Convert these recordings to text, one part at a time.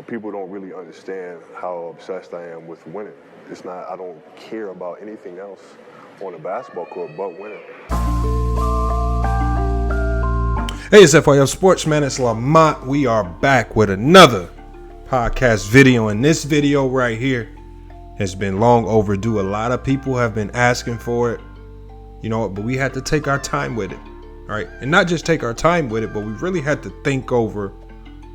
People don't really understand how obsessed I am with winning. It's not, I don't care about anything else on the basketball court but winning. Hey, it's FYF Sportsman. It's Lamont. We are back with another podcast video. And this video right here has been long overdue. A lot of people have been asking for it, but we had to take our time with it. All right. And not just take our time with it, but we really had to think over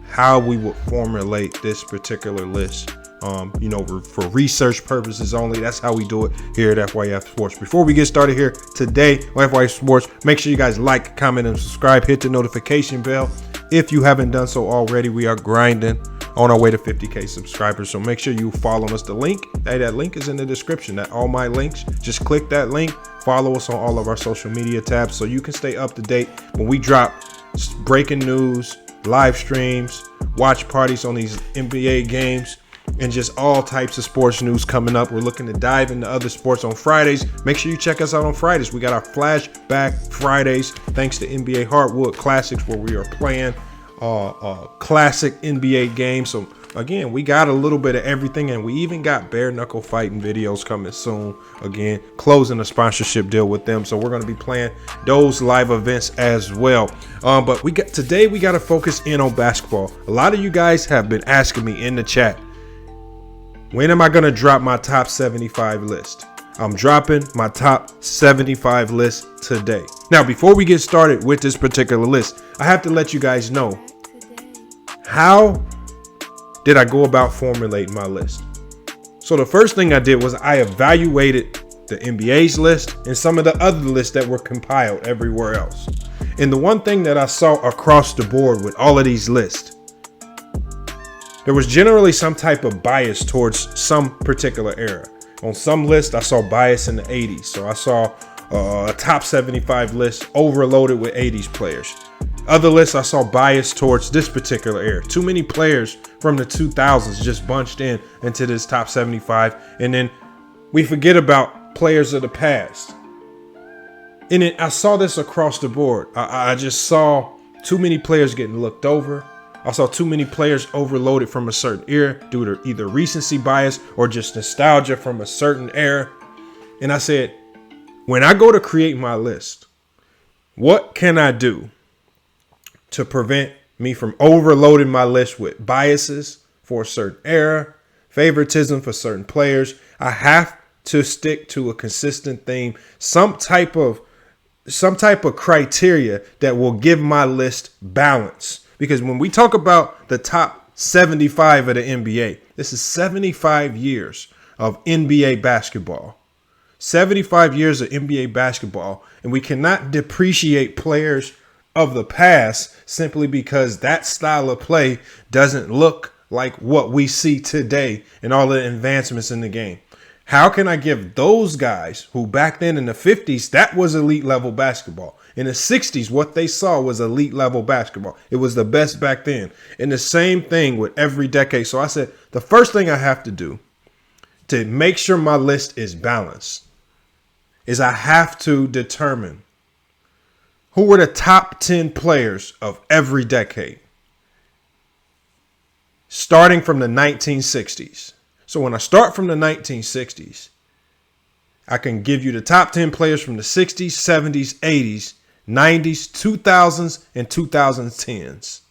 how we would formulate this particular list. For research purposes only. That's how we do it here at FYF Sports. Before we get started here today on FYF Sports, make sure you guys like, comment, and subscribe. Hit the notification bell if you haven't done so already. We are grinding on our way to 50K subscribers, so make sure you follow us. The link, that link is in the description. That all my links. Just click that link. Follow us on all of our social media tabs so you can stay up to date when we drop breaking news, live streams, watch parties on these NBA games, and just all types of sports news coming up. We're looking to dive into other sports on Fridays. Make sure you check us out on Fridays. We got our Flashback Fridays, thanks to NBA Hardwood Classics, where we are playing classic NBA games. So again, we got a little bit of everything, and we even got bare knuckle fighting videos coming soon. Again, closing a sponsorship deal with them, so we're going to be playing those live events as well. But we got to focus in on basketball. A lot of you guys have been asking me in the chat, when am I going to drop my top 75 list? I'm dropping my top 75 list today. Now, before we get started with this particular list, I have to let you guys know, how did I go about formulating my list? So the first thing I did was I evaluated the NBA's list and some of the other lists that were compiled everywhere else. And the one thing that I saw across the board with all of these lists, there was generally some type of bias towards some particular era. On some lists, I saw bias in the 80s. So I saw a top 75 list overloaded with 80s players. Other lists, I saw bias towards this particular era. Too many players from the 2000s just bunched into this top 75. And then we forget about players of the past. And I saw this across the board. I just saw too many players getting looked over. I saw too many players overloaded from a certain era due to either recency bias or just nostalgia from a certain era. And I said, when I go to create my list, what can I do to prevent me from overloading my list with biases for a certain era, favoritism for certain players? I have to stick to a consistent theme, some type of criteria that will give my list balance. Because when we talk about the top 75 of the NBA, this is 75 years of NBA basketball. 75 years of NBA basketball. And we cannot depreciate players of the past simply because that style of play doesn't look like what we see today and all the advancements in the game. How can I give those guys who back then in the 50s, that was elite level basketball. In the 60s, what they saw was elite level basketball. It was the best back then. And the same thing with every decade. So I said, the first thing I have to do to make sure my list is balanced is I have to determine who were the top 10 players of every decade, starting from the 1960s. So when I start from the 1960s, I can give you the top 10 players from the 60s, 70s, 80s, 90s, 2000s, and 2010s.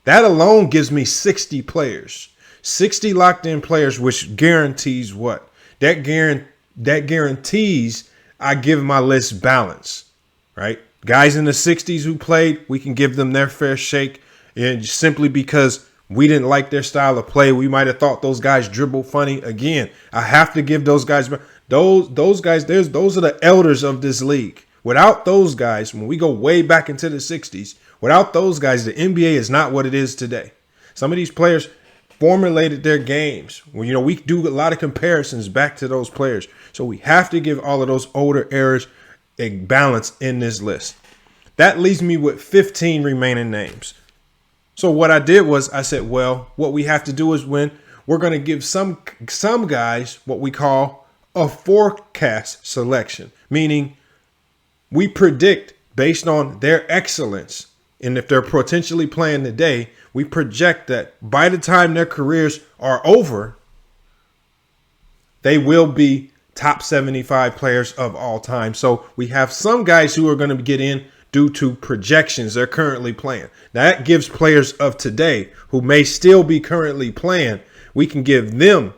That alone gives me 60 players, 60 locked in players, which guarantees what? That guarantees I give my list balance, right? Guys in the 60s who played, we can give them their fair shake, and simply because we didn't like their style of play. We might have thought those guys dribble funny. Again, I have to give those guys, those guys, those are the elders of this league. Without those guys, when we go way back into the 60s, without those guys, the NBA is not what it is today. Some of these players formulated their games. Well, we do a lot of comparisons back to those players. So we have to give all of those older eras a balance in this list. That leaves me with 15 remaining names. So what I did was I said, well, what we have to do is we're going to give some guys what we call a forecast selection, meaning we predict based on their excellence and if they're potentially playing today, we project that by the time their careers are over, they will be top 75 players of all time. So we have some guys who are going to get in due to projections they're currently playing. That gives players of today who may still be currently playing, we can give them,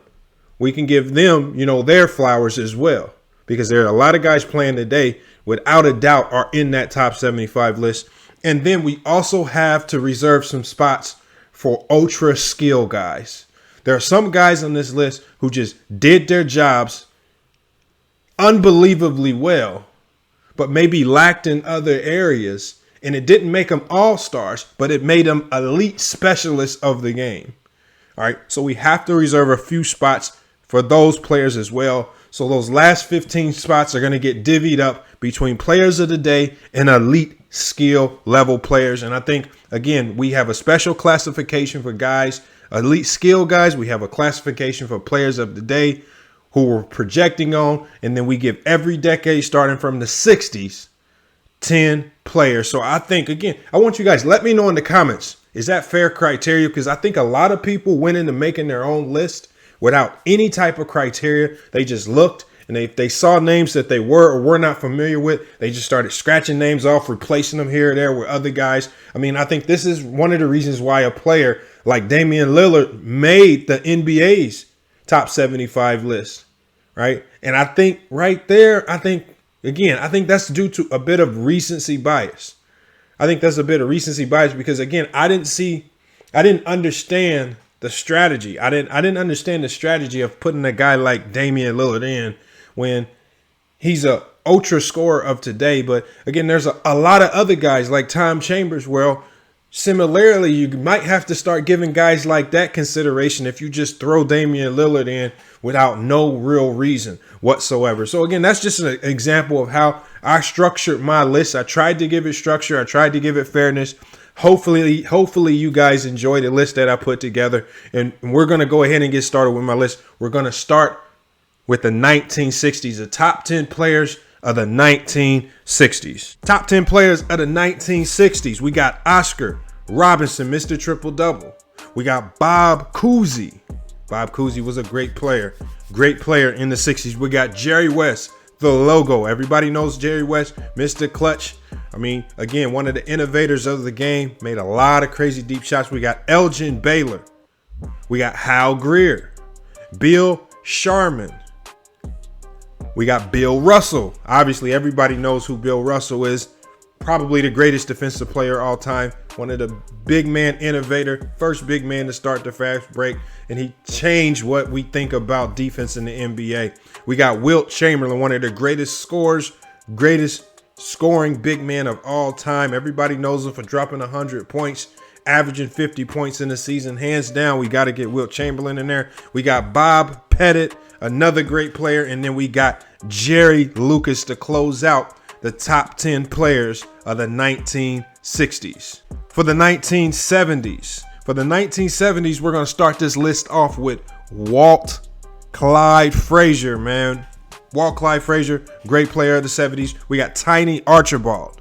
their flowers as well. Because there are a lot of guys playing today, without a doubt, are in that top 75 list. And then we also have to reserve some spots for ultra skill guys. There are some guys on this list who just did their jobs unbelievably well, but maybe lacked in other areas. And it didn't make them all-stars, but it made them elite specialists of the game. All right, so we have to reserve a few spots for those players as well. So those last 15 spots are going to get divvied up between players of the day and elite skill level players. And I think, again, we have a special classification for guys, elite skill guys. We have a classification for players of the day who we're projecting on. And then we give every decade starting from the 60s, 10 players. So I think, again, I want you guys, let me know in the comments, is that fair criteria? Because I think a lot of people went into making their own list without any type of criteria. They just looked and they saw names that they were or were not familiar with. They just started scratching names off, replacing them here or there with other guys. I mean, I think this is one of the reasons why a player like Damian Lillard made the NBA's top 75 list, right? And I think right there, I think that's due to a bit of recency bias. I think that's a bit of recency bias because, again, I didn't understand the strategy. I didn't understand the strategy of putting a guy like Damian Lillard in when he's a ultra scorer of today. But again, there's a lot of other guys like Tom Chambers. Well, similarly, you might have to start giving guys like that consideration if you just throw Damian Lillard in without no real reason whatsoever. So again, that's just an example of how I structured my list. I tried to give it structure. I tried to give it fairness. Hopefully you guys enjoy the list that I put together. And we're going to go ahead and get started with my list. We're going to start with the 1960s, the top 10 players of the 1960s. Top 10 players of the 1960s. We got Oscar Robinson, Mr. Triple-Double. We got Bob Cousy. Bob Cousy was a great player in the 60s. We got Jerry West, the logo. Everybody knows Jerry West, Mr. Clutch. I mean, again, one of the innovators of the game, made a lot of crazy deep shots. We got Elgin Baylor. We got Hal Greer, Bill Sharman. We got Bill Russell. Obviously, everybody knows who Bill Russell is. Probably the greatest defensive player all time. One of the big man innovator, first big man to start the fast break. And he changed what we think about defense in the NBA. We got Wilt Chamberlain, one of the greatest scorers, greatest scoring big man of all time. Everybody knows him for dropping 100 points, averaging 50 points in the season. Hands down, we got to get Wilt Chamberlain in there. We got Bob Pettit, another great player. And then we got Jerry Lucas to close out the top 10 players of the 1960s. For the 1970s, we're going to start this list off with Walt Clyde Frazier, man. Walt Clyde Frazier, great player of the 70s. We got Tiny Archibald.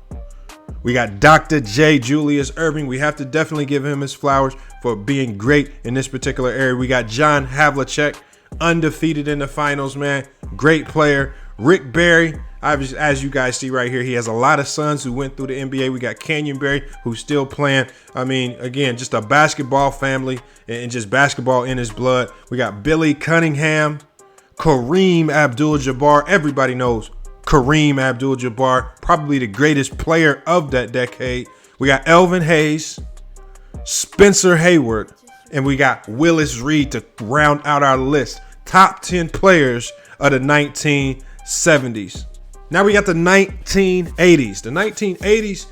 We got Dr. J. Julius Erving. We have to definitely give him his flowers for being great in this particular area. We got John Havlicek, undefeated in the finals, man. Great player. Rick Barry, as you guys see right here, he has a lot of sons who went through the NBA. We got Canyon Barry, who's still playing. I mean, again, just a basketball family and just basketball in his blood. We got Billy Cunningham, Kareem Abdul-Jabbar. Everybody knows Kareem Abdul-Jabbar, probably the greatest player of that decade. We got Elvin Hayes, Spencer Hayward, and we got Willis Reed to round out our list. Top 10 players of the 1970s. Now we got the 1980s. The 1980s,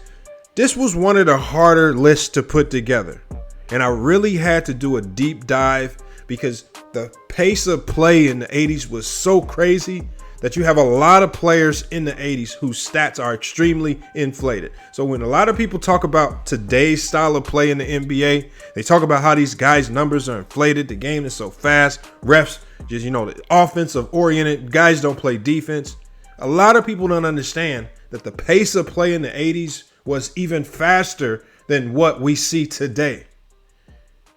this was one of the harder lists to put together. And I really had to do a deep dive because the pace of play in the 80s was so crazy that you have a lot of players in the 80s whose stats are extremely inflated. So when a lot of people talk about today's style of play in the NBA, they talk about how these guys' numbers are inflated. The game is so fast. Refs just, the offensive oriented guys don't play defense. A lot of people don't understand that the pace of play in the 80s was even faster than what we see today.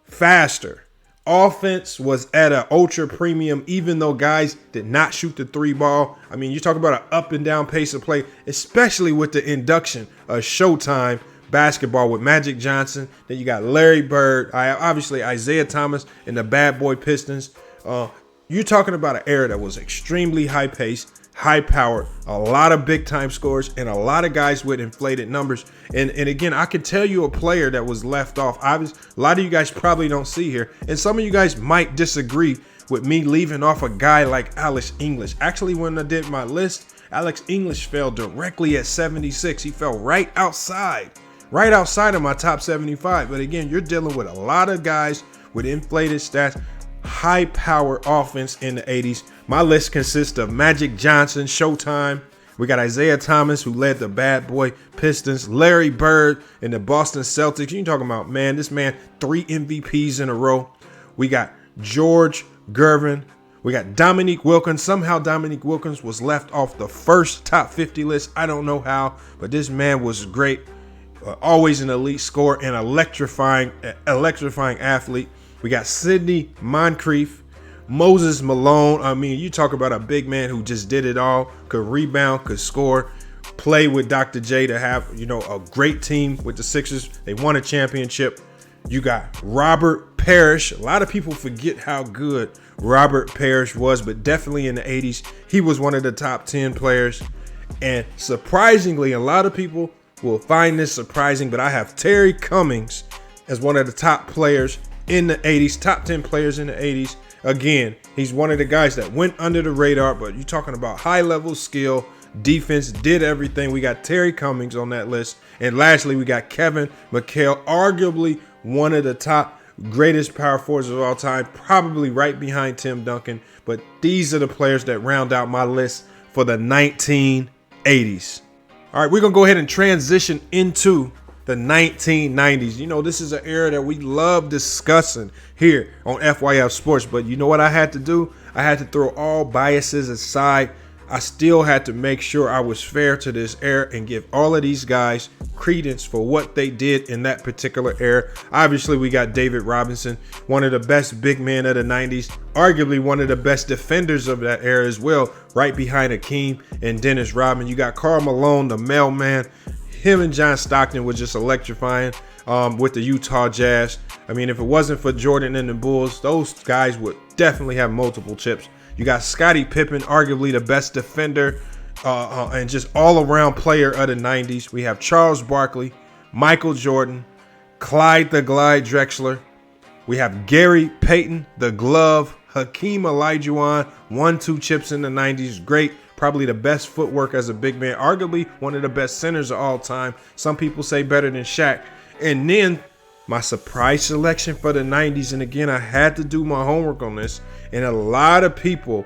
Faster. Offense was at an ultra premium, even though guys did not shoot the three ball. I mean, you talk about an up and down pace of play, especially with the induction of Showtime basketball with Magic Johnson. Then you got Larry Bird, obviously Isaiah Thomas and the Bad Boy Pistons. You're talking about an era that was extremely high paced, high powered, a lot of big time scores, and a lot of guys with inflated numbers. And again, I can tell you a player that was left off. Obviously, a lot of you guys probably don't see here, and some of you guys might disagree with me leaving off a guy like Alex English. Actually, when I did my list, Alex English fell directly at 76. He fell right outside of my top 75. But again, you're dealing with a lot of guys with inflated stats, high power offense in the 80s. My list consists of Magic Johnson, Showtime. We got Isaiah Thomas, who led the Bad Boy Pistons, Larry Bird and the Boston Celtics. You talking about, man, this man, 3 MVPs in a row. We got George Gervin. We got Dominique Wilkins. Somehow Dominique Wilkins was left off the first top 50 list. I don't know how, but this man was great. Always an elite scorer and electrifying athlete. We got Sidney Moncrief, Moses Malone. I mean, you talk about a big man who just did it all, could rebound, could score, play with Dr. J to have, a great team with the Sixers. They won a championship. You got Robert Parrish. A lot of people forget how good Robert Parrish was, but definitely in the 80s, he was one of the top 10 players. And surprisingly, a lot of people will find this surprising, but I have Terry Cummings as one of the top players in the 80s, top 10 players in the 80s. Again, he's one of the guys that went under the radar, but you're talking about high level skill, defense, did everything. We got Terry Cummings on that list. And lastly, we got Kevin McHale, arguably one of the top greatest power forwards of all time, probably right behind Tim Duncan. But these are the players that round out my list for the 1980s. All right, we're going to go ahead and transition into the 1990s. This is an era that we love discussing here on FYF Sports. But you know what I had to do? I had to throw all biases aside. I still had to make sure I was fair to this era and give all of these guys credence for what they did in that particular era. Obviously, we got David Robinson, one of the best big men of the 90s, arguably one of the best defenders of that era as well, right behind Hakeem and Dennis Rodman. You got Karl Malone, the mailman. Him and John Stockton was just electrifying with the Utah Jazz. I mean, if it wasn't for Jordan and the Bulls, those guys would definitely have multiple chips. You got Scottie Pippen, arguably the best defender and just all-around player of the 90s. We have Charles Barkley, Michael Jordan, Clyde the Glide Drexler. We have Gary Payton, the Glove, Hakeem Olajuwon, 1-2 chips in the 90s. Great. Probably the best footwork as a big man, arguably one of the best centers of all time. Some people say better than Shaq. And then my surprise selection for the 90s. And again, I had to do my homework on this. And a lot of people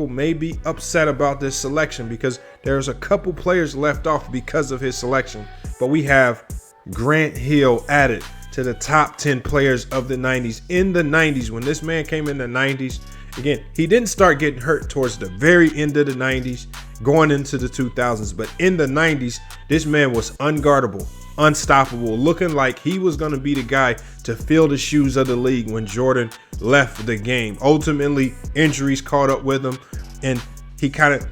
may be upset about this selection because there's a couple players left off because of his selection. But we have Grant Hill added to the top 10 players of the 90s. In the 90s, when this man came in the 90s, again, he didn't start getting hurt towards the very end of the 90s, going into the 2000s. But in the 90s, this man was unguardable, unstoppable, looking like he was going to be the guy to fill the shoes of the league when Jordan left the game. Ultimately, injuries caught up with him, and he kind of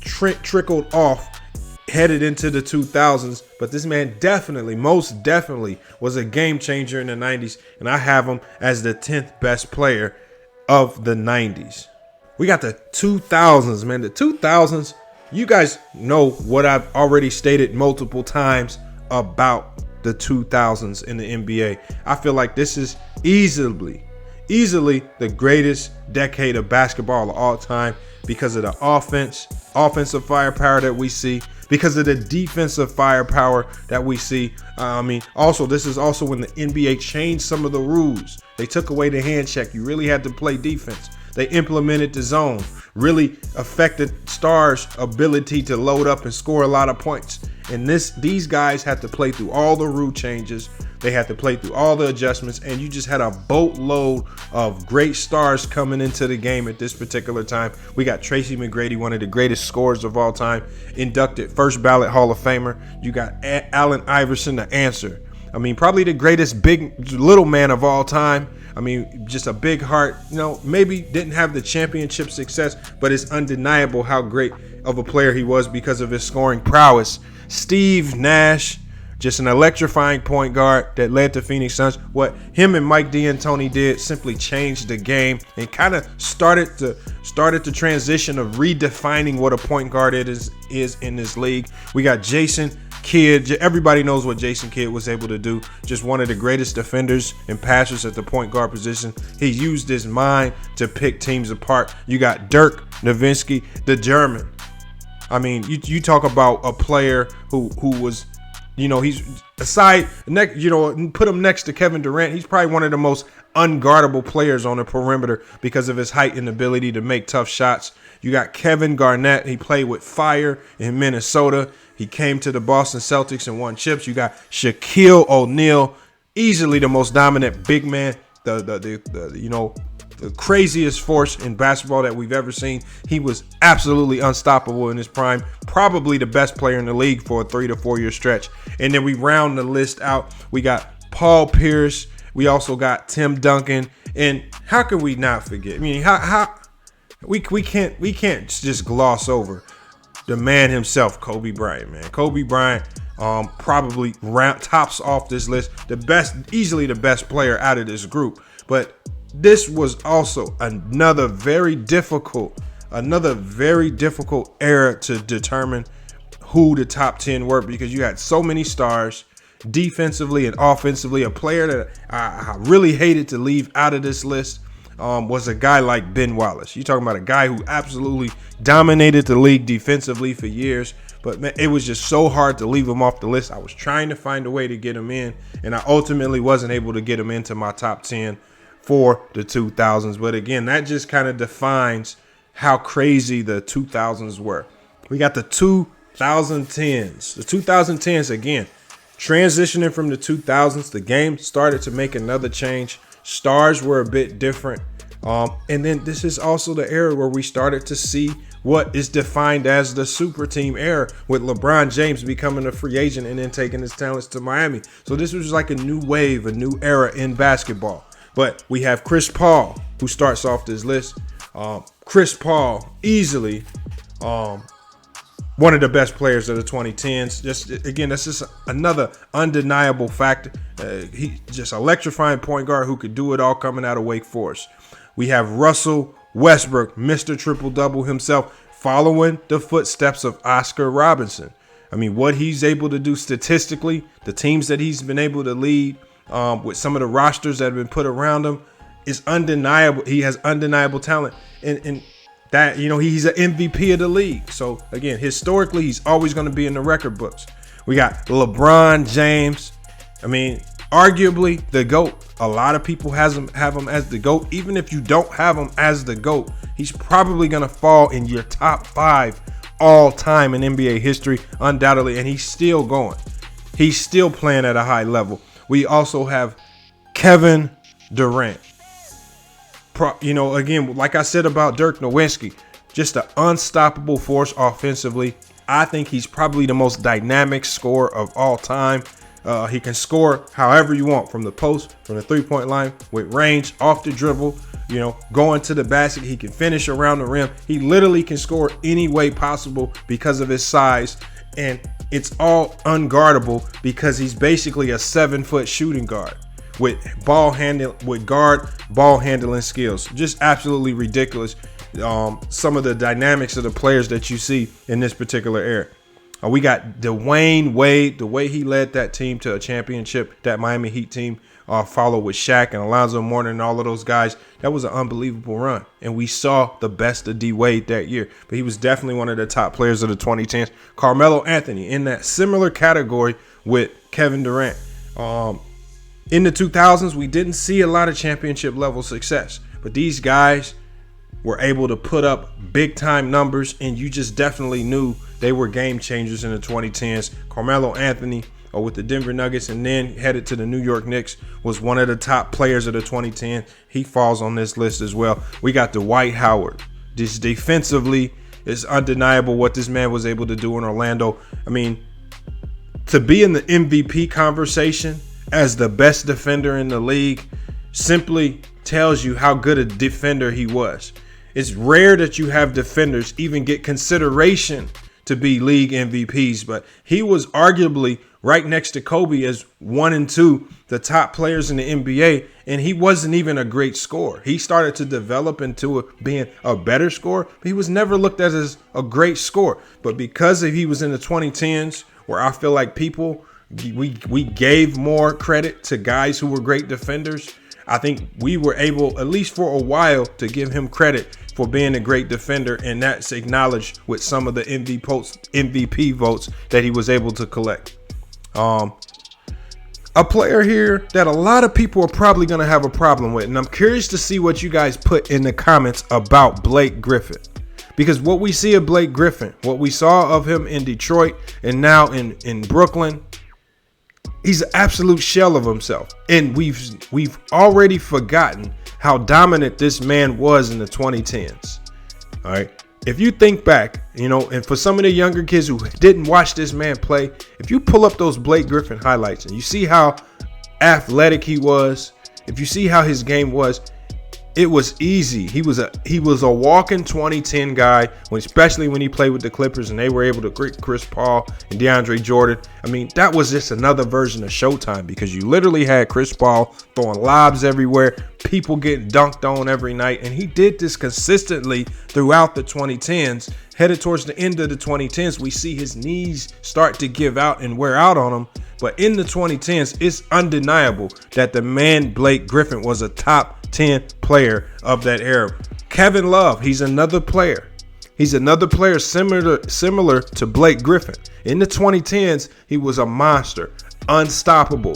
trickled off, headed into the 2000s. But this man most definitely was a game changer in the 90s, and I have him as the 10th best player of the 90s. We got the 2000s, man. The 2000s, you guys know what I've already stated multiple times about the 2000s in the NBA. I feel like this is easily the greatest decade of basketball of all time because of the offensive firepower that we see, because of the defensive firepower that we see. This is also when the NBA changed some of the rules. They took away the hand check. You really had to play defense. They implemented the zone, really affected stars' ability to load up and score a lot of points. And these guys had to play through all the rule changes. They had to play through all the adjustments, and you just had a boatload of great stars coming into the game at this particular time. We got Tracy McGrady, one of the greatest scorers of all time, inducted first ballot Hall of Famer. You got Allen Iverson, the answer. I mean, probably the greatest big little man of all time. I mean, just a big heart. You know, maybe didn't have the championship success, but it's undeniable how great of a player he was because of his scoring prowess. Steve Nash, just an electrifying point guard that led to Phoenix Suns. What him and Mike D'Antoni did simply changed the game and kind of started the transition of redefining what a point guard is in this league. We got Jason Kidd. Everybody knows what Jason Kidd was able to do. Just one of the greatest defenders and passers at the point guard position. He used his mind to pick teams apart. You got Dirk Nowitzki, the German. I mean, you talk about a player who was, you know, he's put him next to Kevin Durant. He's probably one of the most unguardable players on the perimeter because of his height and ability to make tough shots. You got Kevin Garnett. He played with fire in Minnesota. He came to the Boston Celtics and won chips. You got Shaquille O'Neal, easily the most dominant big man, the craziest force in basketball that we've ever seen. He was absolutely unstoppable in his prime, probably the best player in the league for a 3 to 4 year stretch. And then we round the list out. We got Paul Pierce. We also got Tim Duncan. And how can we not forget? I mean, how we can't just gloss over the man himself, Kobe Bryant, man. Kobe Bryant probably tops off this list, easily the best player out of this group. But this was also another very difficult era to determine who the top 10 were, because you had so many stars defensively and offensively. A player that I really hated to leave out of this list was a guy like Ben Wallace. You're talking about a guy who absolutely dominated the league defensively for years, but man, it was just so hard to leave him off the list. I was trying to find a way to get him in, and I ultimately wasn't able to get him into my top 10 for the 2000s. But again, that just kind of defines how crazy the 2000s were. We got the 2010s. The 2010s, again, transitioning from the 2000s, the game started to make another change. Stars were a bit different. And then this is also the era where we started to see what is defined as the super team era, with LeBron James becoming a free agent and then taking his talents to Miami. So this was like a new wave, a new era in basketball. But we have Chris Paul, who starts off this list. Chris Paul, easily one of the best players of the 2010s. That's just another undeniable factor. He just electrifying point guard who could do it all, coming out of Wake Forest. We have Russell Westbrook, Mr. Triple-Double himself, following the footsteps of Oscar Robertson. I mean, what he's able to do statistically, the teams that he's been able to lead, with some of the rosters that have been put around him, is undeniable. He has undeniable talent, and that, you know, he's an MVP of the league. So again, historically, he's always going to be in the record books. We got LeBron James. I mean, arguably the GOAT. A lot of people have him as the GOAT. Even if you don't have him as the GOAT, he's probably going to fall in your top 5 all time in NBA history, undoubtedly. And he's still going. He's still playing at a high level. We also have Kevin Durant. Again, like I said about Dirk Nowitzki, just an unstoppable force offensively. I think he's probably the most dynamic scorer of all time. He can score however you want, from the post, from the three-point line, with range, off the dribble, going to the basket. He can finish around the rim. He literally can score any way possible because of his size. And it's all unguardable because he's basically a 7-foot shooting guard with ball handling skills. Just absolutely ridiculous. Some of the dynamics of the players that you see in this particular era. We got Dwayne Wade, the way he led that team to a championship, that Miami Heat team, followed with Shaq and Alonzo Mourning and all of those guys. That was an unbelievable run. And we saw the best of D Wade that year. But he was definitely one of the top players of the 2010s. Carmelo Anthony in that similar category with Kevin Durant. In the 2000s, we didn't see a lot of championship level success. But these guys were able to put up big time numbers, and you just definitely knew they were game changers in the 2010s. Carmelo Anthony, with the Denver Nuggets and then headed to the New York Knicks, was one of the top players of the 2010. He falls on this list as well. We got Dwight Howard. This defensively is undeniable what this man was able to do in Orlando. I mean, to be in the MVP conversation as the best defender in the league simply tells you how good a defender he was. It's rare that you have defenders even get consideration to be league MVPs, but he was arguably right next to Kobe as 1 and 2, the top players in the NBA, and he wasn't even a great scorer. He started to develop into being a better scorer, but he was never looked at as a great scorer. But because he was in the 2010s, where I feel like we gave more credit to guys who were great defenders, I think we were able, at least for a while, to give him credit for being a great defender, and that's acknowledged with some of the MVP votes that he was able to collect. A player here that a lot of people are probably going to have a problem with, and I'm curious to see what you guys put in the comments about Blake Griffin. Because what we see of Blake Griffin, what we saw of him in Detroit and now in Brooklyn, he's an absolute shell of himself. And we've already forgotten how dominant this man was in the 2010s. All right. If you think back, and for some of the younger kids who didn't watch this man play, if you pull up those Blake Griffin highlights and you see how athletic he was, if you see how his game was, it was easy. He was a walking 2010 guy, especially when he played with the Clippers and they were able to get Chris Paul and DeAndre Jordan. I mean, that was just another version of Showtime, because you literally had Chris Paul throwing lobs everywhere, people getting dunked on every night, and he did this consistently throughout the 2010s. Headed towards the end of the 2010s, we see his knees start to give out and wear out on him. But in the 2010s, it's undeniable that the man Blake Griffin was a top 10 player of that era. Kevin Love, he's another player. He's another player similar to Blake Griffin. In the 2010s, he was a monster, unstoppable.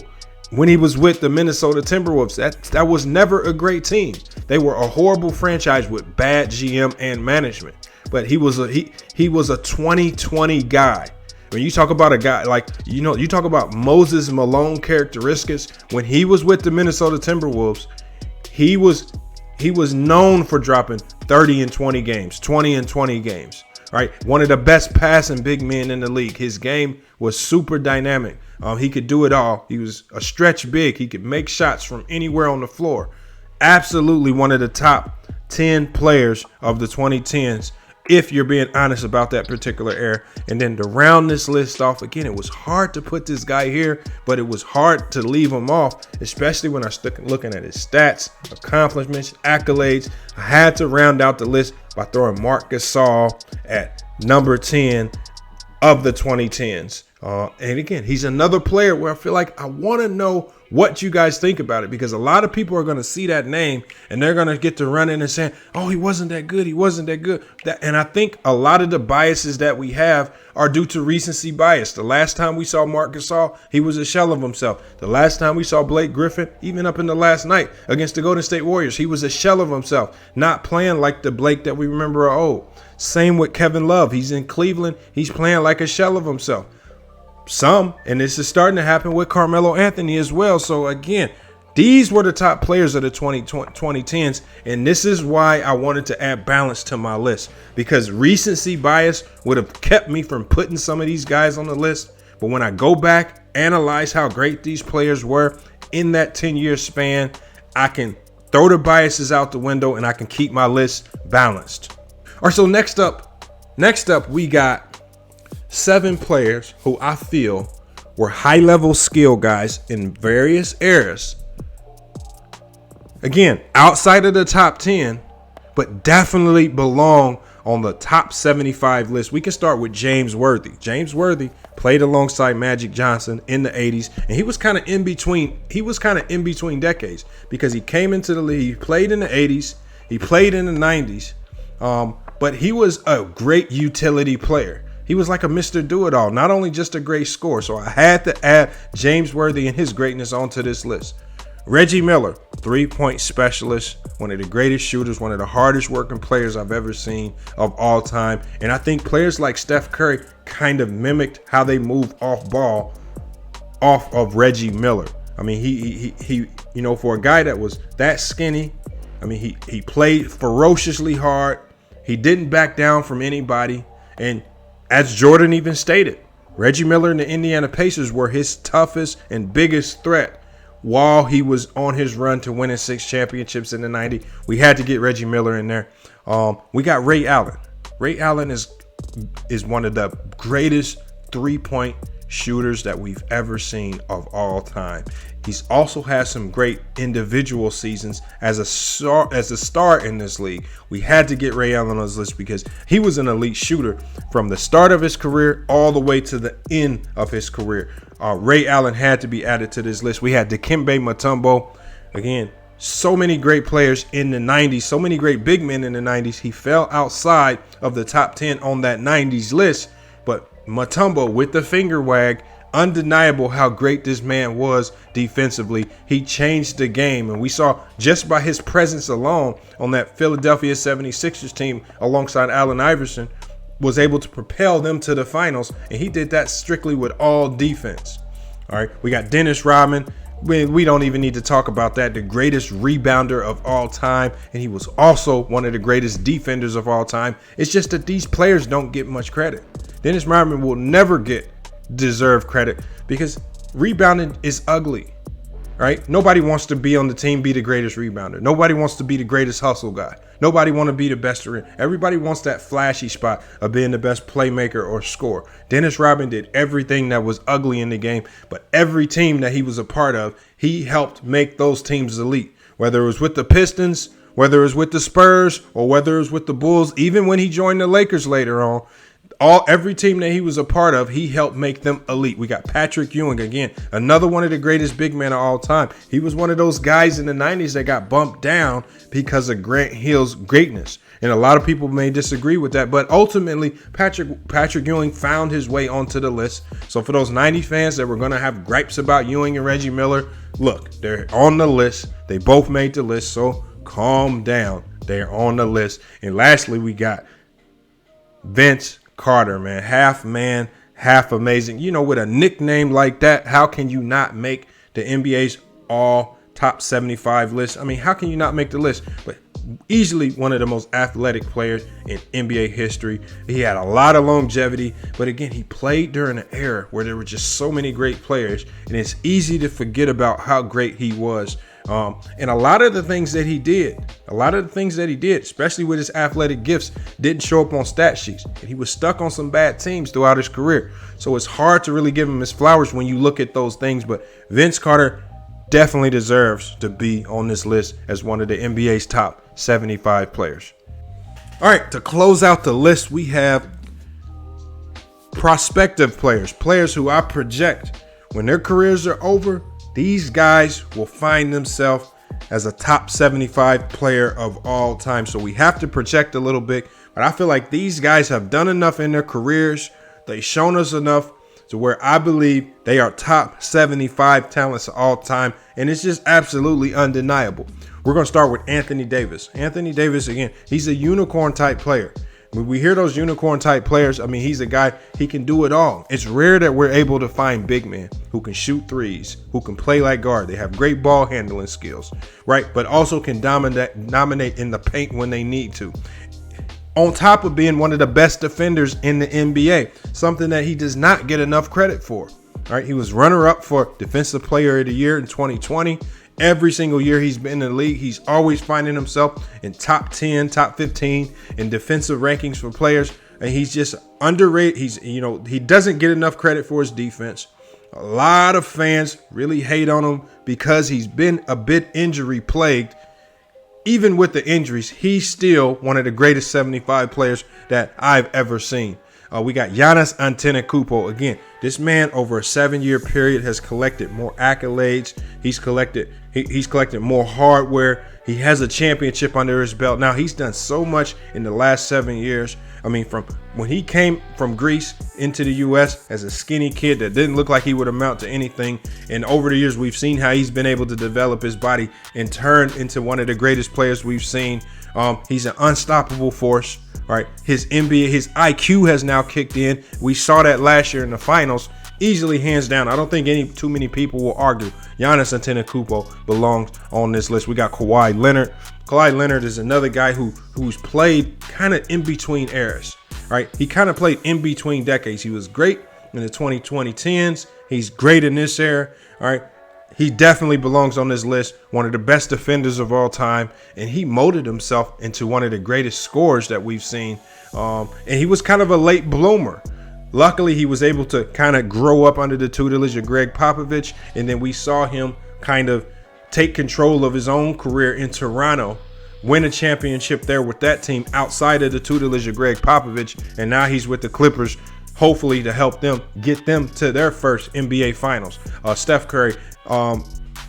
When he was with the Minnesota Timberwolves, that was never a great team. They were a horrible franchise with bad GM and management. But he was a 2020 guy. When you talk about a guy like, you talk about Moses Malone characteristics, when he was with the Minnesota Timberwolves, he was known for dropping 30 in 20 games, 20 in 20 games, right? One of the best passing big men in the league. His game was super dynamic. He could do it all. He was a stretch big. He could make shots from anywhere on the floor. Absolutely one of the top 10 players of the 2010s, if you're being honest about that particular era. And then to round this list off, again, it was hard to put this guy here, but it was hard to leave him off, especially when I started looking at his stats, accomplishments, accolades. I had to round out the list by throwing Marc Gasol at number 10 of the 2010s. And again, he's another player where I feel like I want to know what you guys think about it, because a lot of people are going to see that name and they're going to get to run in and saying, oh, he wasn't that good. He wasn't that good. And I think a lot of the biases that we have are due to recency bias. The last time we saw Marc Gasol, he was a shell of himself. The last time we saw Blake Griffin, even up in the last night against the Golden State Warriors, he was a shell of himself, not playing like the Blake that we remember of old. Same with Kevin Love. He's in Cleveland. He's playing like a shell of himself. And this is starting to happen with Carmelo Anthony as well. So again, these were the top players of the 2010s. And this is why I wanted to add balance to my list, because recency bias would have kept me from putting some of these guys on the list. But when I go back, analyze how great these players were in that 10-year span, I can throw the biases out the window and I can keep my list balanced. All right, so next up, we got 7 players who I feel were high-level skill guys in various eras. Again, outside of the top 10, but definitely belong on the top 75 list. We can start with James Worthy. James Worthy played alongside Magic Johnson in the 80s, and he was kind of in between decades, because he came into the league, he played in the 80s, he played in the 90s, but he was a great utility player. He was like a Mr. Do-It-All, not only just a great scorer. So I had to add James Worthy and his greatness onto this list. Reggie Miller, 3-point specialist, one of the greatest shooters, one of the hardest working players I've ever seen of all time. And I think players like Steph Curry kind of mimicked how they move off ball off of Reggie Miller. I mean, he for a guy that was that skinny, I mean, he played ferociously hard. He didn't back down from anybody. And as Jordan even stated, Reggie Miller and the Indiana Pacers were his toughest and biggest threat while he was on his run to winning 6 championships in the 90s. We had to get Reggie Miller in there. We got Ray Allen. Ray Allen is one of the greatest three-point shooters that we've ever seen of all time. He's also had some great individual seasons as a star in this league. We had to get Ray Allen on this list because he was an elite shooter from the start of his career all the way to the end of his career. Ray Allen had to be added to this list. We had Dikembe Mutombo. Again, so many great players in the 90s, so many great big men in the 90s. He fell outside of the top 10 on that 90s list, but Mutombo with the finger wag, undeniable how great this man was defensively. He changed the game, and we saw just by his presence alone on that Philadelphia 76ers team alongside Allen Iverson was able to propel them to the finals, and he did that strictly with all defense. All right, we got Dennis Rodman. We don't even need to talk about that. The greatest rebounder of all time, and he was also one of the greatest defenders of all time. It's just that these players don't get much credit. Dennis Rodman will never get deserved credit because rebounding is ugly, right? Nobody wants to be on the team, be the greatest rebounder. Nobody wants to be the greatest hustle guy. Nobody want to be the best. Everybody wants that flashy spot of being the best playmaker or scorer. Dennis Rodman did everything that was ugly in the game, but every team that he was a part of, he helped make those teams elite. Whether it was with the Pistons, whether it was with the Spurs, or whether it was with the Bulls, even when he joined the Lakers later on, every team that he was a part of, he helped make them elite. We got Patrick Ewing, again, another one of the greatest big men of all time. He was one of those guys in the 90s that got bumped down because of Grant Hill's greatness. And a lot of people may disagree with that, but ultimately Patrick Ewing found his way onto the list. So for those 90 fans that were going to have gripes about Ewing and Reggie Miller, look, they're on the list. They both made the list, so calm down. They're on the list. And lastly, we got Vince Carter, man, half amazing. You know, with a nickname like that, how can you not make the NBA's all top 75 list? I mean, how can you not make the list? But easily one of the most athletic players in NBA history. He had a lot of longevity, but again, he played during an era where there were just so many great players, and it's easy to forget about how great he was. And a lot of the things that he did, especially with his athletic gifts, didn't show up on stat sheets. And he was stuck on some bad teams throughout his career. So it's hard to really give him his flowers when you look at those things. But Vince Carter definitely deserves to be on this list as one of the NBA's top 75 players. All right, to close out the list, we have prospective players who I project when their careers are over, these guys will find themselves as a top 75 player of all time. So we have to project a little bit, but I feel like these guys have done enough in their careers. They've shown us enough to where I believe they are top 75 talents of all time. And it's just absolutely undeniable. We're going to start with Anthony Davis. Anthony Davis, again, he's a unicorn type player. When we hear those unicorn type players, I mean, he's a guy, he can do it all. It's rare that we're able to find big men who can shoot threes, who can play like guard. They have great ball handling skills, right? But also can dominate in the paint when they need to. On top of being one of the best defenders in the NBA, something that he does not get enough credit for, right? He was runner-up for Defensive Player of the Year in 2020. Every single year he's been in the league, he's always finding himself in top 10, top 15 in defensive rankings for players. And he's just underrated. He doesn't get enough credit for his defense. A lot of fans really hate on him because he's been a bit injury plagued. Even with the injuries, he's still one of the greatest 75 players that I've ever seen. We got Giannis Antetokounmpo. Again, this man over a 7-year period has collected more accolades. He's collected more hardware. He has a championship under his belt. Now, he's done so much in the last 7 years. I mean, from when he came from Greece into the U.S. as a skinny kid that didn't look like he would amount to anything. And over the years, we've seen how he's been able to develop his body and turn into one of the greatest players we've seen. He's an unstoppable force. Right, his IQ has now kicked in. We saw that last year in the finals, easily, hands down. I don't think too many people will argue Giannis Antetokounmpo belongs on this list. We got Kawhi Leonard. Kawhi Leonard is another guy who's played kind of in between eras. Right, he kind of played in between decades. He was great in the 2010s. He's great in this era. All right. he definitely belongs on this list. One of the best defenders of all time, and he molded himself into one of the greatest scorers that we've seen. And he was kind of a late bloomer. Luckily, he was able to kind of grow up under the tutelage of Greg Popovich, and then we saw him kind of take control of his own career in Toronto, win a championship there with that team outside of the tutelage of Greg Popovich, and now he's with the Clippers, hopefully to help them get them to their first NBA Finals. Steph Curry,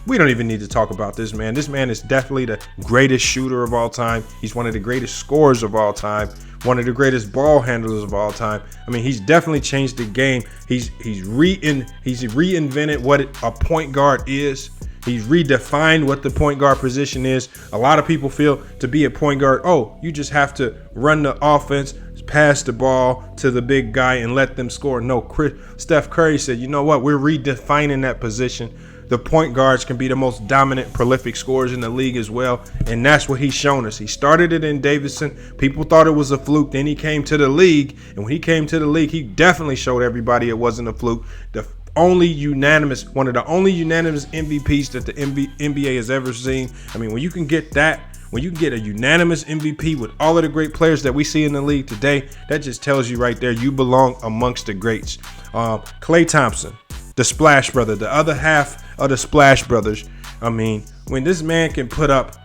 we don't even need to talk about this man. This man is definitely the greatest shooter of all time. He's one of the greatest scorers of all time, one of the greatest ball handlers of all time. I mean, he's definitely changed the game. He's reinvented what a point guard is. He's redefined what the point guard position is. A lot of people feel to be a point guard, oh, you just have to run the offense, pass the ball to the big guy and let them score. No, Steph Curry said, you know what? We're redefining that position. The point guards can be the most dominant, prolific scorers in the league as well. And that's what he's shown us. He started it in Davidson. People thought it was a fluke. Then he came to the league. And when he came to the league, he definitely showed everybody it wasn't a fluke. One of the only unanimous MVPs that the NBA has ever seen. I mean, when you can get that, when you can get a unanimous MVP with all of the great players that we see in the league today, that just tells you right there you belong amongst the greats. Klay Thompson, the Splash Brother, the other half of the Splash Brothers. I mean, when this man can put up,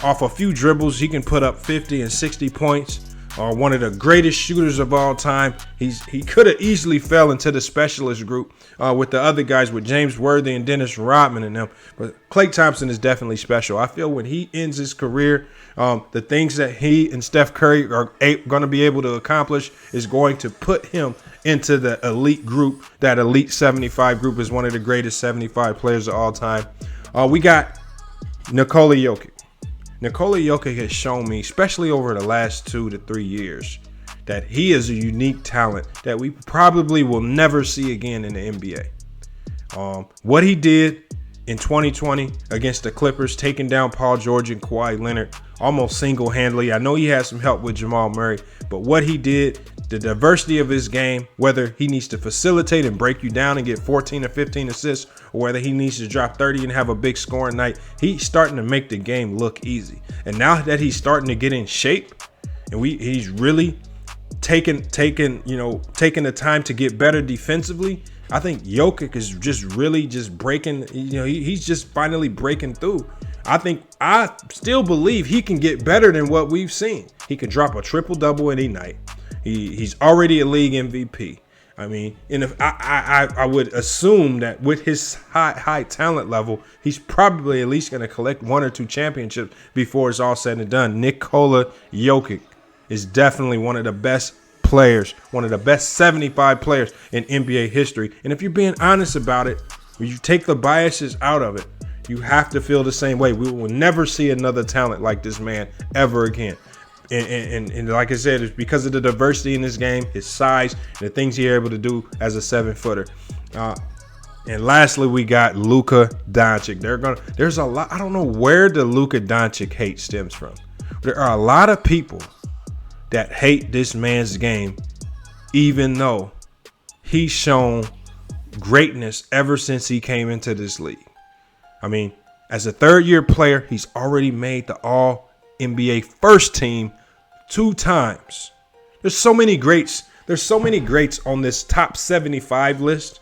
off a few dribbles, he can put up 50 and 60 points. One of the greatest shooters of all time. He could have easily fell into the specialist group with the other guys, with James Worthy and Dennis Rodman and them. But Klay Thompson is definitely special. I feel when he ends his career, the things that he and Steph Curry are going to be able to accomplish is going to put him into the elite group. That elite 75 group is one of the greatest 75 players of all time. We got Nikola Jokic. Nikola Jokic has shown me, especially over the last 2 to 3 years, that he is a unique talent that we probably will never see again in the NBA. What he did in 2020 against the Clippers, taking down Paul George and Kawhi Leonard almost single-handedly. I know he had some help with Jamal Murray, but what he did, the diversity of his game, whether he needs to facilitate and break you down and get 14 or 15 assists, or whether he needs to drop 30 and have a big scoring night, he's starting to make the game look easy. And now that he's starting to get in shape, and he's really taking the time to get better defensively, I think Jokic is just really just breaking, he's just finally breaking through. I still believe he can get better than what we've seen. He could drop a triple-double any night. He's already a league MVP. I mean, and if I would assume that with his high talent level, he's probably at least going to collect 1 or 2 championships before it's all said and done. Nikola Jokic is definitely one of the best players, one of the best 75 players in NBA history. And if you're being honest about it, when you take the biases out of it, you have to feel the same way. We will never see another talent like this man ever again. And like I said, it's because of the diversity in this game, his size, and the things he's able to do as a 7-footer. And lastly, we got Luka Doncic. There's a lot. I don't know where the Luka Doncic hate stems from. There are a lot of people that hate this man's game, even though he's shown greatness ever since he came into this league. I mean, as a third-year player, he's already made the All-NBA first team 2 times. There's so many greats. There's so many greats on this top 75 list.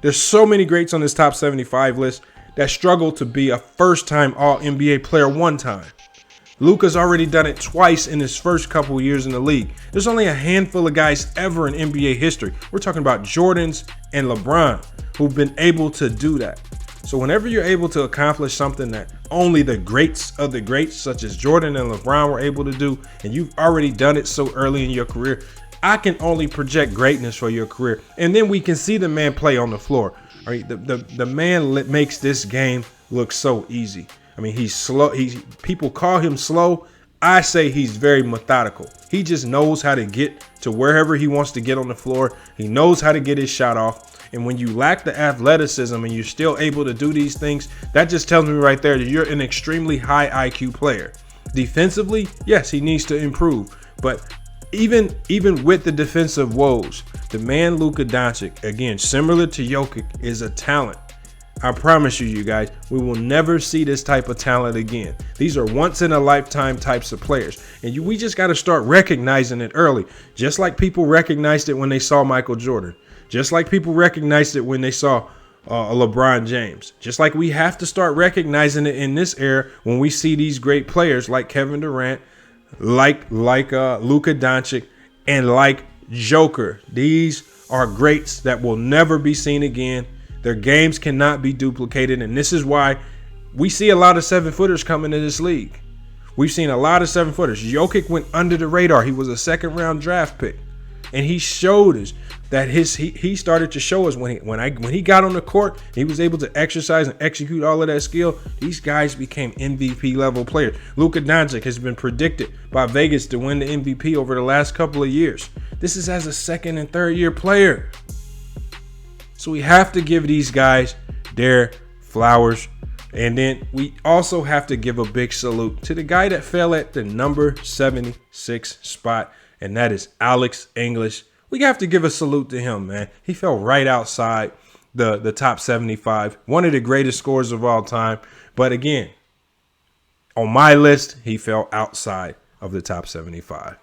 There's so many greats on this top 75 list that struggle to be a first-time All-NBA player 1 time. Luka's already done it twice in his first couple years in the league. There's only a handful of guys ever in NBA history. We're talking about Jordans and LeBron who've been able to do that. So whenever you're able to accomplish something that only the greats of the greats, such as Jordan and LeBron, were able to do, and you've already done it so early in your career, I can only project greatness for your career. And then we can see the man play on the floor. All right, the man makes this game look so easy. I mean, he's slow. People call him slow. I say he's very methodical. He just knows how to get to wherever he wants to get on the floor. He knows how to get his shot off. And when you lack the athleticism and you're still able to do these things, that just tells me right there that you're an extremely high IQ player. Defensively, yes, he needs to improve. But even with the defensive woes, the man Luka Doncic, again, similar to Jokic, is a talent. I promise you, you guys, we will never see this type of talent again. These are once in a lifetime types of players. And we just got to start recognizing it early. Just like people recognized it when they saw Michael Jordan. Just like people recognized it when they saw LeBron James. Just like we have to start recognizing it in this era when we see these great players like Kevin Durant, like Luka Doncic, and like Joker. These are greats that will never be seen again. Their games cannot be duplicated, and this is why we see a lot of 7-footers coming to this league. We've seen a lot of 7-footers. Jokic went under the radar. He was a second-round draft pick, and he showed us that he started to show us when he got on the court, he was able to exercise and execute all of that skill. These guys became MVP level players. Luka Doncic has been predicted by Vegas to win the MVP over the last couple of years. This is as a second and third year player. So we have to give these guys their flowers. And then we also have to give a big salute to the guy that fell at the number 76 spot, and that is Alex English. We have to give a salute to him, man. He fell right outside the top 75, one of the greatest scorers of all time. But again, on my list, he fell outside of the top 75.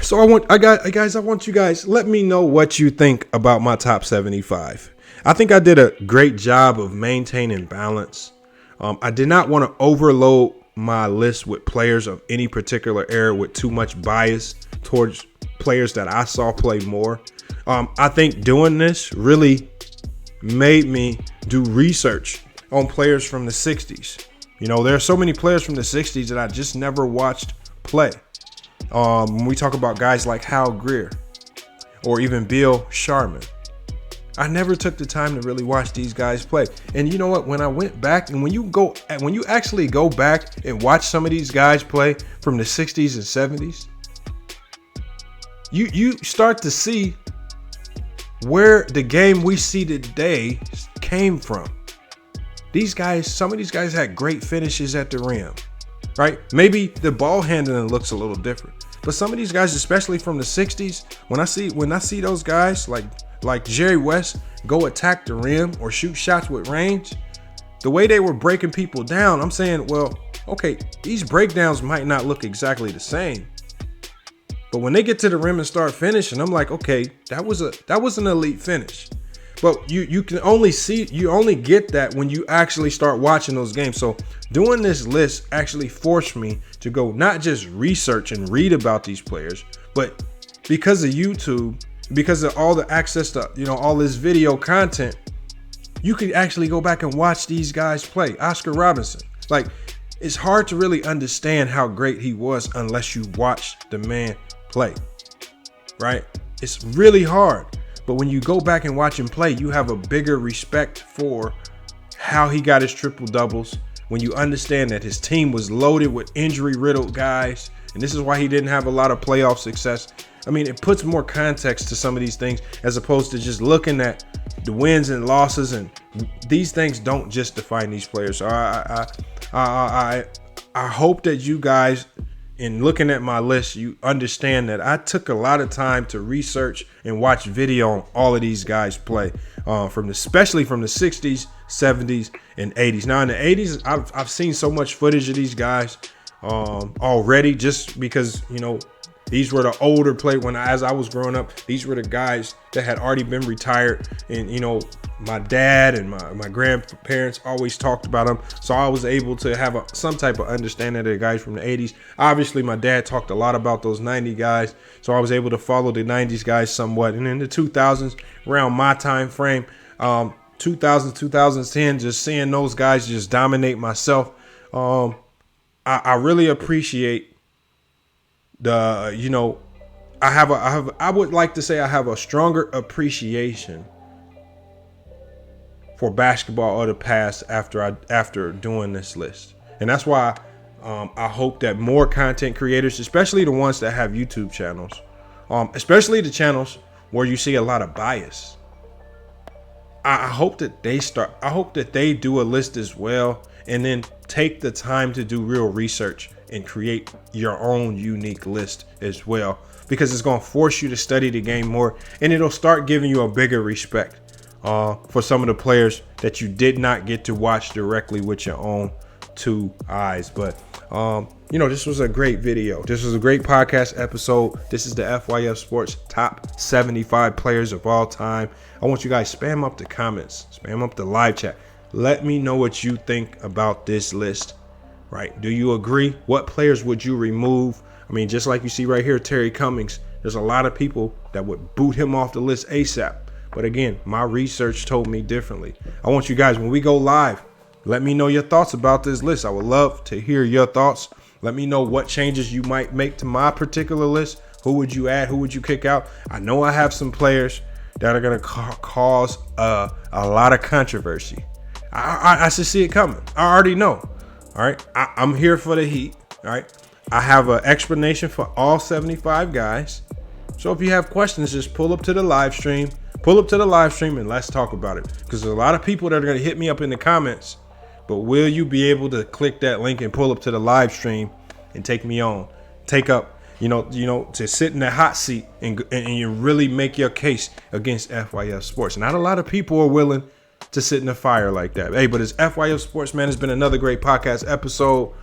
So I want you guys, let me know what you think about my top 75. I think I did a great job of maintaining balance. I did not want to overload my list with players of any particular era with too much bias towards players that I saw play more. I think doing this really made me do research on players from the 60s. You know, there are so many players from the 60s that I just never watched play. When we talk about guys like Hal Greer or even Bill Sharman, I never took the time to really watch these guys play. And you know what? When I went back, and when you actually go back and watch some of these guys play from the 60s and 70s, you start to see where the game we see today came from. These guys, some of these guys had great finishes at the rim, right? Maybe the ball handling looks a little different, but some of these guys, especially from the 60s, when I see those guys like Jerry West go attack the rim or shoot shots with range, the way they were breaking people down, I'm saying, well, okay, these breakdowns might not look exactly the same, but when they get to the rim and start finishing, I'm like, okay, that was an elite finish. But you only get that when you actually start watching those games. So doing this list actually forced me to go not just research and read about these players, but because of YouTube, because of all the access to, all this video content, you could actually go back and watch these guys play. Oscar Robertson, like, it's hard to really understand how great he was unless you watch the man play, right? It's really hard. But when you go back and watch him play, you have a bigger respect for how he got his triple doubles. When you understand that his team was loaded with injury riddled guys, and this is why he didn't have a lot of playoff success. I mean, it puts more context to some of these things as opposed to just looking at the wins and losses. And these things don't just define these players. So I hope that you guys, in looking at my list, you understand that I took a lot of time to research and watch video on all of these guys play, especially from the 60s, 70s, and 80s. Now in the 80s, I've seen so much footage of these guys already, just because these were the older players. As I was growing up, these were the guys that had already been retired, and my dad and my grandparents always talked about them, so I was able to have some type of understanding of the guys from the 80s. Obviously, my dad talked a lot about those 90 guys, so I was able to follow the 90s guys somewhat. And in the 2000s, around my time frame, 2000, 2010, just seeing those guys just dominate myself, I really appreciate I would like to say I have a stronger appreciation for basketball of the past after doing this list. And that's why I hope that more content creators, especially the ones that have YouTube channels, especially the channels where you see a lot of bias, I hope that they do a list as well, and then take the time to do real research and create your own unique list as well, because it's going to force you to study the game more, and it'll start giving you a bigger respect for some of the players that you did not get to watch directly with your own two eyes. But this was a great video. This was a great podcast episode. This is the FYF Sports top 75 players of all time. I want you guys spam up the comments, spam up the live chat. Let me know what you think about this list. Right? Do you agree? What players would you remove? I mean, just like you see right here, Terry Cummings, there's a lot of people that would boot him off the list ASAP. But again, my research told me differently. I want you guys, when we go live, let me know your thoughts about this list. I would love to hear your thoughts. Let me know what changes you might make to my particular list. Who would you add? Who would you kick out? I know I have some players that are going to cause a lot of controversy. I should see it coming. I already know. All right. I'm here for the heat. All right. I have an explanation for all 75 guys. So if you have questions, just pull up to the live stream. Pull up to the live stream and let's talk about it. Because there's a lot of people that are going to hit me up in the comments. But will you be able to click that link and pull up to the live stream and take me on? Take up, to sit in the hot seat and you really make your case against FYF Sports. Not a lot of people are willing to sit in the fire like that. Hey, but it's FYF Sports, man. It's been another great podcast episode.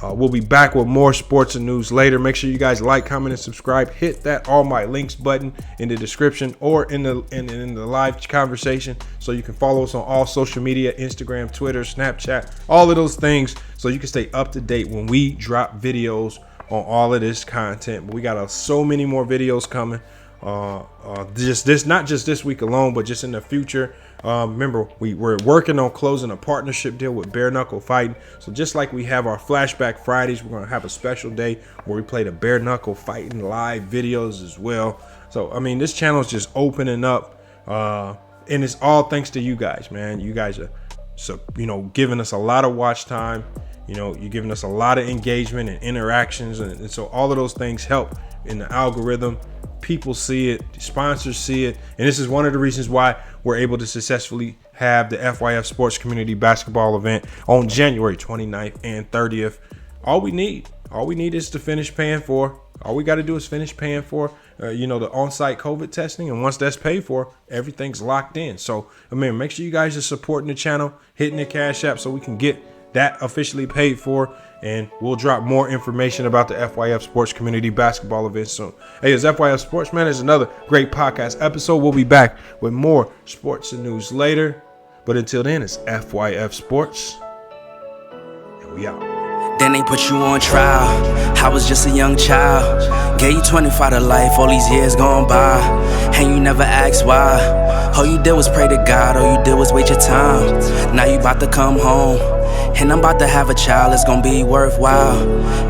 We'll be back with more sports and news later. Make sure you guys like, comment, and subscribe. Hit that all my links button in the description or in the live conversation, so you can follow us on all social media, Instagram, Twitter, Snapchat, all of those things, so you can stay up to date when we drop videos on all of this content. We got so many more videos coming. Not just this week alone, but just in the future. Remember, we're working on closing a partnership deal with Bare Knuckle Fighting. So just like we have our Flashback Fridays, we're going to have a special day where we play the Bare Knuckle Fighting live videos as well. So, I mean, this channel is just opening up, and it's all thanks to you guys, man. You guys are, giving us a lot of watch time. You're giving us a lot of engagement and interactions. And so all of those things help in the algorithm. People see it, sponsors see it, and this is one of the reasons why we're able to successfully have the FYF Sports Community Basketball event on January 29th and 30th. All we need is to finish paying for. All we got to do is finish paying for, the on-site COVID testing, and once that's paid for, everything's locked in. So, make sure you guys are supporting the channel, hitting the Cash App, so we can get that officially paid for, and we'll drop more information about the FYF Sports Community Basketball event soon. Hey, it's FYF Sports, man. It's another great podcast episode. We'll be back with more sports and news later. But until then, it's FYF Sports, and we out. Then they put you on trial. I was just a young child. Gave you 25 to life, all these years gone by, and you never asked why. All you did was pray to God, all you did was wait your time. Now you about to come home, and I'm about to have a child. It's gonna be worthwhile.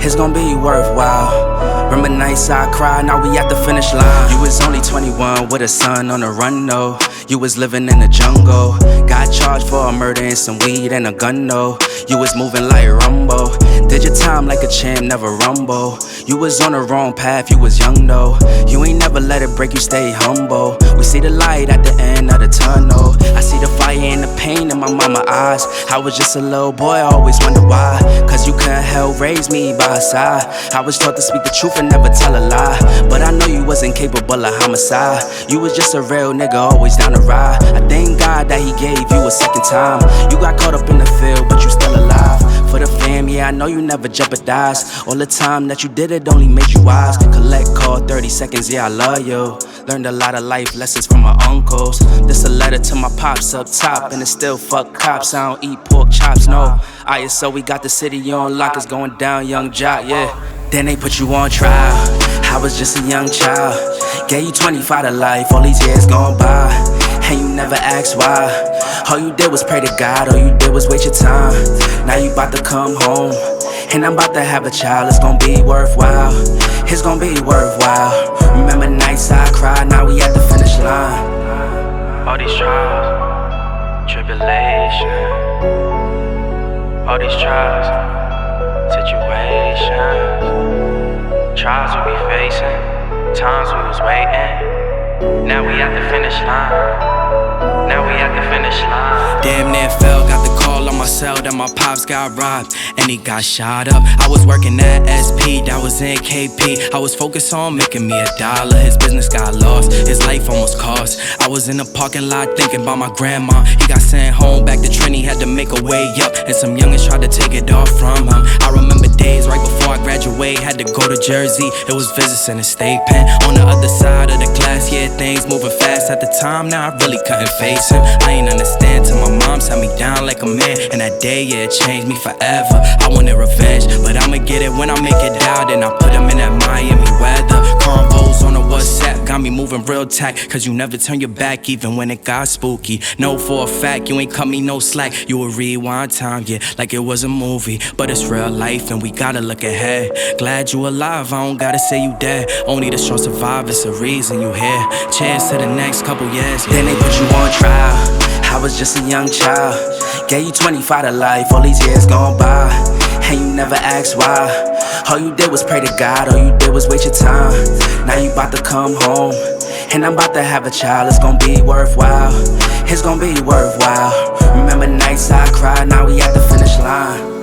It's gonna be worthwhile. Remember nights I cried, now we at the finish line. You was only 21 with a son on the run, no. You was living in the jungle. Got charged for a murder and some weed and a gun, no. You was moving like Rumbo. Did your time like a champ, never rumble. You was on the wrong path, you was young, though. You ain't never let it break you, stay humble. We see the light at the end of the tunnel. I see the fire and the pain in my mama's eyes. I was just a little boy, I always wondered why. Cause you couldn't help raise me by her side. I was taught to speak the truth and never tell a lie. But I know you wasn't capable of homicide. You was just a real nigga, always down to ride. I thank God that he gave you a second time. You got caught up in the field, but you still alive. For the fam, yeah, I know you never jeopardized. All the time that you did it only made you wise. Collect call 30 seconds, yeah, I love you. Learned a lot of life lessons from my uncles. This a letter to my pops up top, and it's still fuck cops. I don't eat pork chops, no. ISO, we got the city on lock, it's going down, young jock, yeah. Then they put you on trial. I was just a young child. Gave you 25 to life, all these years gone by, and you never asked why. All you did was pray to God, all you did was wait your time. Now you about to come home, and I'm about to have a child. It's gonna be worthwhile. It's gonna be worthwhile. Remember nights I cried, now we at the finish line. All these trials, tribulation. All these trials, situations. Trials we be facing, times we was waiting. Now we at the finish line. Now we at the finish line. Damn near fell, got the call on my cell that my pops got robbed and he got shot up. I was working at SP, that was in KP. I was focused on making me $1. His business got lost, his life almost cost. I was in the parking lot thinking about my grandma. He got sent home back to Trinity, had to make a way up, and some youngins tried to take it off from him. I remember days right before I graduated, had to go to Jersey. It was visits in the state pen. On the other side of the class, yeah, things moving fast at the time. Now I really couldn't face him. I ain't understand till my mom sat me down like a man. And that day, yeah, it changed me forever. I wanted revenge, but I'ma get it when I make it out. And I put him in that Miami weather. Convos on the WhatsApp got me moving real tight, cause you never turn your back even when it got spooky. Know for a fact you ain't cut me no slack. You would rewind time, yeah, like it was a movie. But it's real life and we gotta look ahead. Glad you alive, I don't gotta say you dead. Only the strong survive, it's a reason you here. Cheers to the next couple years, yeah. Then they put you on trial. I was just a young child. Gave you 25 to life, all these years gone by, and you never asked why. All you did was pray to God, all you did was wait your time. Now you about to come home, and I'm about to have a child. It's gonna be worthwhile, it's gonna be worthwhile. Remember nights I cried, now we at the finish line.